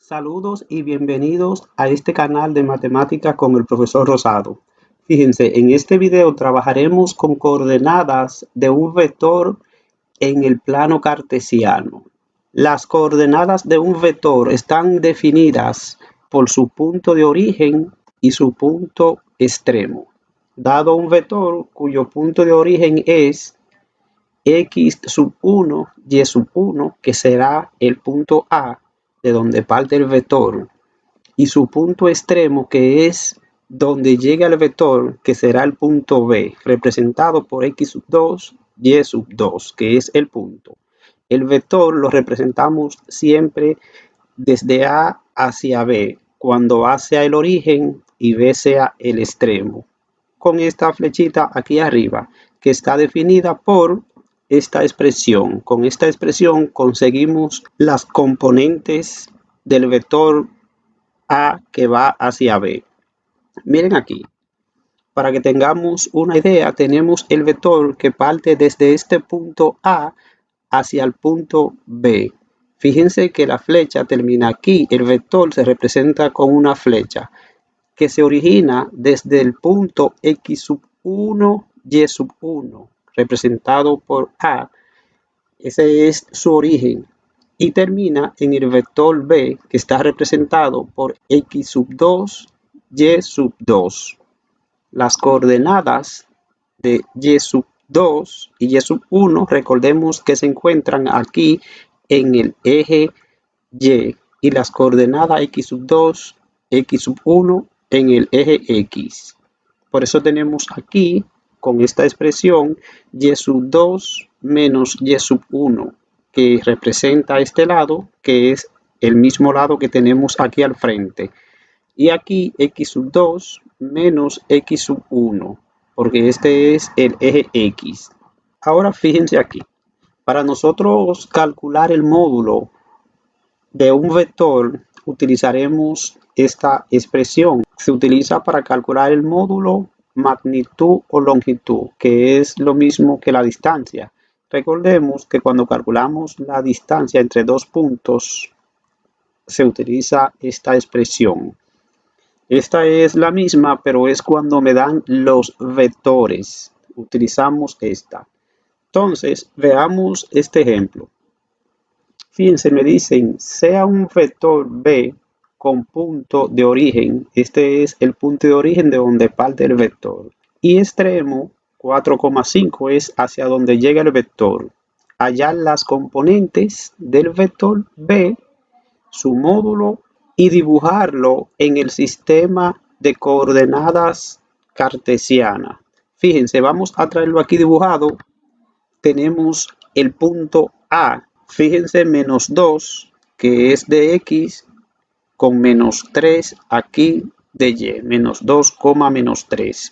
Saludos y bienvenidos a este canal de matemática con el profesor Rosado. Fíjense, en este video trabajaremos con coordenadas de un vector en el plano cartesiano. Las coordenadas de un vector están definidas por su punto de origen y su punto extremo. Dado un vector cuyo punto de origen es x sub 1, y sub 1, que será el punto A, de donde parte el vector, y su punto extremo, que es donde llega el vector, que será el punto B, representado por x sub 2, y sub 2, que es el punto. El vector lo representamos siempre desde A hacia B, cuando A sea el origen y B sea el extremo, con esta flechita aquí arriba, que está definida por esta expresión. Con esta expresión conseguimos las componentes del vector A que va hacia B. Miren aquí, para que tengamos una idea, tenemos el vector que parte desde este punto A hacia el punto B. Fíjense que la flecha termina aquí. El vector se representa con una flecha que se origina desde el punto x sub 1, y sub 1, representado por A. Ese es su origen. Y termina en el vector B, que está representado por x sub 2, y sub 2. Las coordenadas de y sub 2 y y sub 1, recordemos que se encuentran aquí en el eje y las coordenadas x sub 2, x sub 1 en el eje X. Por eso tenemos aquí, con esta expresión, y sub 2 menos y sub 1, que representa este lado, que es el mismo lado que tenemos aquí al frente. Y aquí x sub 2 menos x sub 1, porque este es el eje X. Ahora fíjense aquí. Para nosotros calcular el módulo de un vector, utilizaremos esta expresión. Se utiliza para calcular el módulo, magnitud o longitud, que es lo mismo que la distancia. Recordemos que cuando calculamos la distancia entre dos puntos, se utiliza esta expresión. Esta es la misma, pero es cuando me dan los vectores. Utilizamos esta. Entonces, veamos este ejemplo. Fíjense, me dicen, sea un vector B con punto de origen. Este es el punto de origen de donde parte el vector. Y extremo 4,5 es hacia donde llega el vector. Hallar las componentes del vector B, su módulo, y dibujarlo en el sistema de coordenadas cartesiana. Fíjense, vamos a traerlo aquí dibujado. Tenemos el punto A. Fíjense, menos 2, que es de X, con menos 3 aquí de Y, menos 2, menos 3.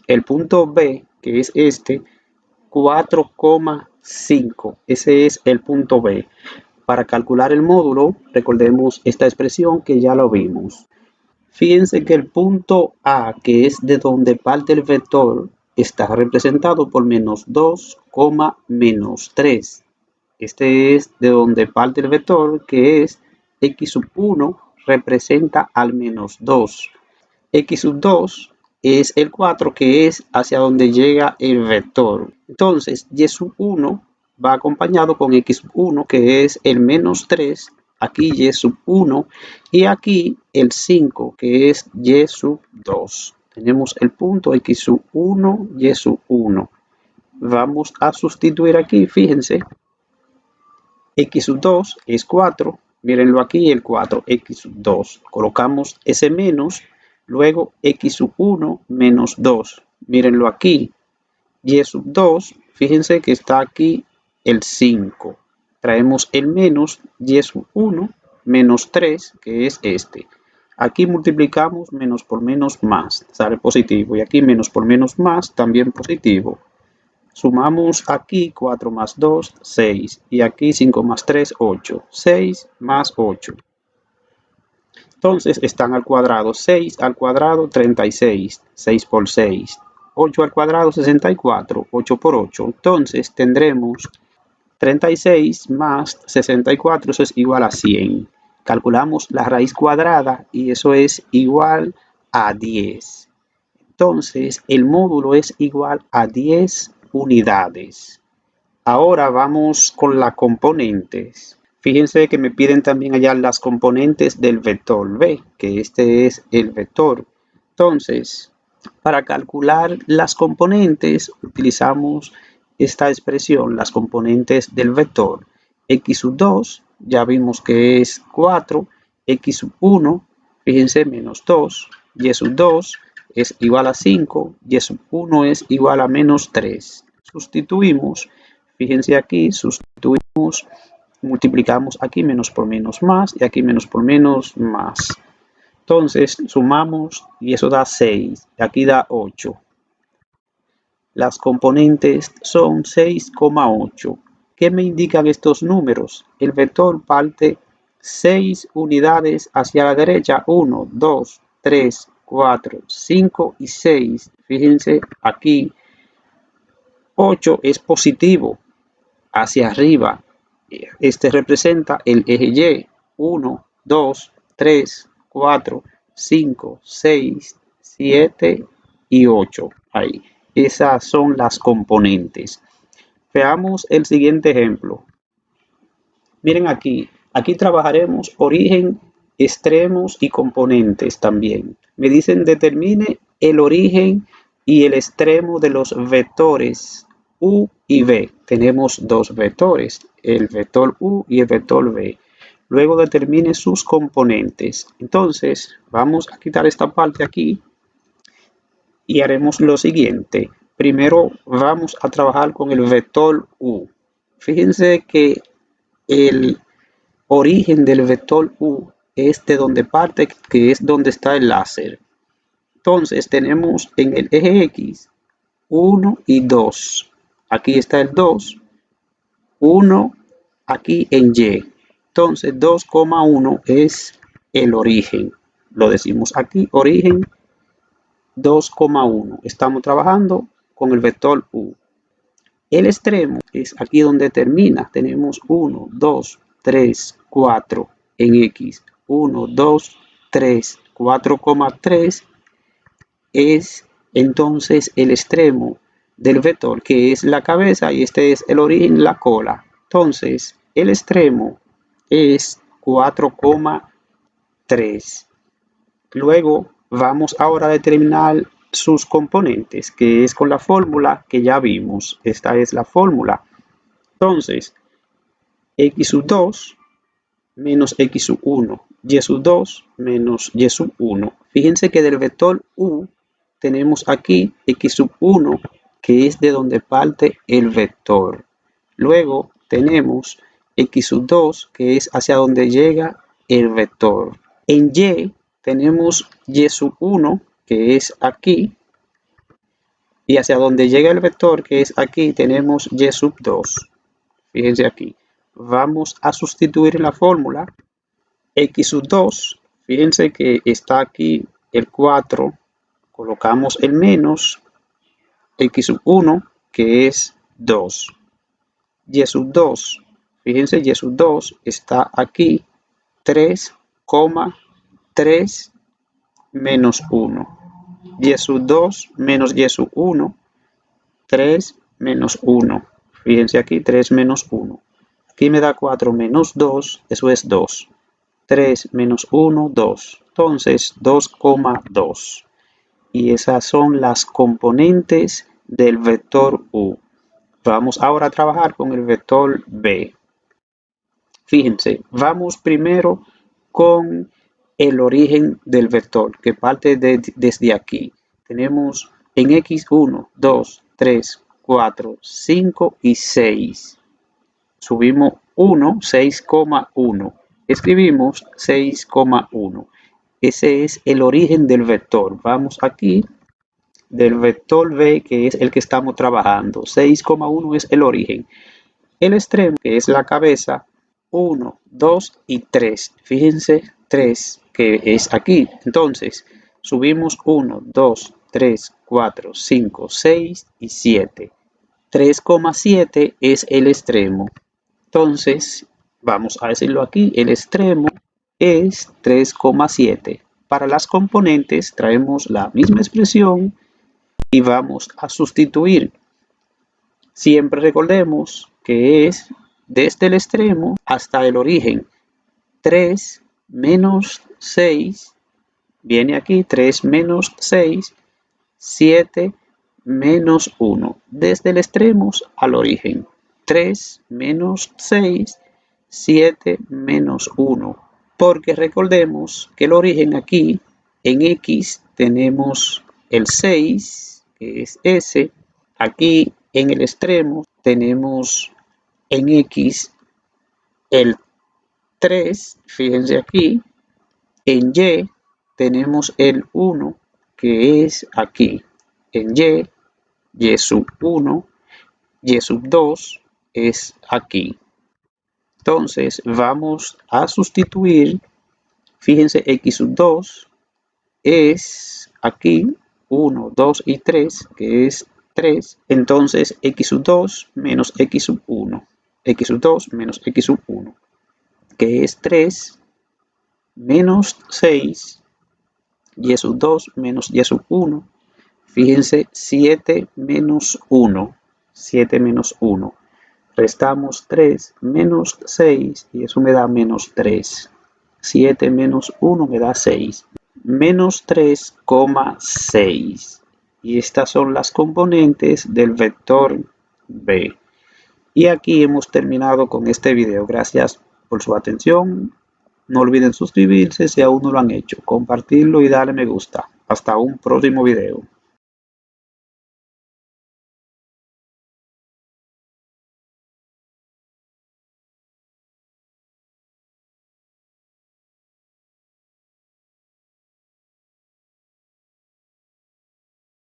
El punto B, que es este, 4,5. Ese es el punto B. Para calcular el módulo, recordemos esta expresión que ya lo vimos. Fíjense que el punto A, que es de donde parte el vector, está representado por menos 2, menos 3. Este es de donde parte el vector, que es x sub 1, representa al menos 2. X sub 2 es el 4, que es hacia donde llega el vector. Entonces, y sub 1 va acompañado con x sub 1, que es el menos 3, aquí y sub 1, y aquí el 5, que es y sub 2. Tenemos el punto x sub 1, y sub 1. Vamos a sustituir aquí, fíjense, x sub 2 es 4, mírenlo aquí, el 4, x sub 2. Colocamos ese menos, luego x sub 1 menos 2, mírenlo aquí, y sub 2, fíjense que está aquí el 5. Traemos el menos, y sub 1 menos 3, que es este. Aquí multiplicamos menos por menos más, sale positivo. Y aquí menos por menos más, también positivo. Sumamos aquí 4 más 2, 6. Y aquí 5 más 3, 8. 6 más 8. Entonces están al cuadrado. 6 al cuadrado, 36. 6 por 6. 8 al cuadrado, 64. 8 por 8. Entonces tendremos 36 más 64, eso es igual a 100. calculamos la raíz cuadrada y eso es igual a 10. Entonces, el módulo es igual a 10 unidades. Ahora vamos con las componentes. Fíjense que me piden también hallar las componentes del vector b, que este es el vector. Entonces, para calcular las componentes, utilizamos esta expresión, las componentes del vector. X sub 2, ya vimos que es 4, X sub 1, fíjense, menos 2, Y sub 2 es igual a 5, Y sub 1 es igual a menos 3. Sustituimos, fíjense aquí, sustituimos, multiplicamos aquí menos por menos más y aquí menos por menos más. Entonces sumamos y eso da 6, y aquí da 8. Las componentes son 6,8. ¿Qué me indican estos números? El vector parte 6 unidades hacia la derecha, 1, 2, 3, 4, 5 y 6. Fíjense aquí, 8 es positivo hacia arriba. Este representa el eje Y. 1, 2, 3, 4, 5, 6, 7 y 8. Ahí. Esas son las componentes. Veamos el siguiente ejemplo. Miren aquí. Aquí trabajaremos origen, extremos y componentes también. Me dicen determine el origen y el extremo de los vectores U y V. Tenemos dos vectores, el vector U y el vector V. Luego determine sus componentes. Entonces, vamos a quitar esta parte aquí y haremos lo siguiente. Primero vamos a trabajar con el vector U. Fíjense que el origen del vector U es de donde parte, que es donde está el láser. Entonces tenemos en el eje X 1 y 2. Aquí está el 2, 1 aquí en Y. Entonces 2,1 es el origen. Lo decimos aquí, origen 2,1. Estamos trabajando con el vector U. El extremo es aquí donde termina. Tenemos 1, 2, 3, 4 en X. 1, 2, 3, 4,3 es entonces el extremo del vector, que es la cabeza, y este es el origen, la cola. Entonces, el extremo es 4,3. Luego, vamos ahora a determinar sus componentes, que es con la fórmula que ya vimos. Esta es la fórmula. Entonces, X sub 2 menos X sub 1, Y sub 2 menos Y sub 1. Fíjense que del vector U tenemos aquí X sub 1, que es de donde parte el vector. Luego tenemos X sub 2, que es hacia donde llega el vector. En Y tenemos Y sub 1, que es aquí. Y hacia donde llega el vector, que es aquí, tenemos Y sub 2. Fíjense aquí. Vamos a sustituir en la fórmula X sub 2. Fíjense que está aquí el 4. Colocamos el menos X sub 1, que es 2. Y sub 2. Fíjense, Y sub 2 está aquí 3,3 menos 1. Y sub 2 menos Y sub 1, 3 menos 1. Fíjense aquí, 3 menos 1. Aquí me da 4 menos 2, eso es 2. 3 menos 1, 2. Entonces, 2,2. Y esas son las componentes del vector U. Vamos ahora a trabajar con el vector B. Fíjense, vamos primero con el origen del vector, que parte desde aquí. Tenemos en X 1, 2, 3, 4, 5 y 6. Subimos 1, 6,1. Escribimos 6,1. Ese es el origen del vector. Vamos aquí, del vector B, que es el que estamos trabajando. 6,1 es el origen. El extremo, que es la cabeza, 1, 2 y 3. Fíjense, 3, que es aquí. Entonces, subimos 1, 2, 3, 4, 5, 6 y 7. 3,7 es el extremo. Entonces, vamos a decirlo aquí, el extremo es 3,7. Para las componentes traemos la misma expresión y vamos a sustituir. Siempre recordemos que es desde el extremo hasta el origen. 3 menos 6, viene aquí 3 menos 6, 7 menos 1, desde el extremo al origen. 3 menos 6, 7 menos 1, porque recordemos que el origen aquí, en X, tenemos el 6, que es S. Aquí en el extremo tenemos en X el 3, fíjense aquí. En Y tenemos el 1, que es aquí. En Y sub 1, Y sub 2 es aquí. Entonces vamos a sustituir. Fíjense, X sub 2 es aquí 1, 2 y 3, que es 3. Entonces X sub 2 menos X sub 1. X sub 2 menos X sub 1, que es 3 menos 6. Y sub 2 menos Y sub 1. Fíjense, 7 menos 1. 7 menos 1. Restamos 3 menos 6 y eso me da menos 3. 7 menos 1 me da 6. Menos 3,6. Y estas son las componentes del vector b. Y aquí hemos terminado con este video. Gracias por su atención. No olviden suscribirse si aún no lo han hecho, compartirlo y darle me gusta. Hasta un próximo video.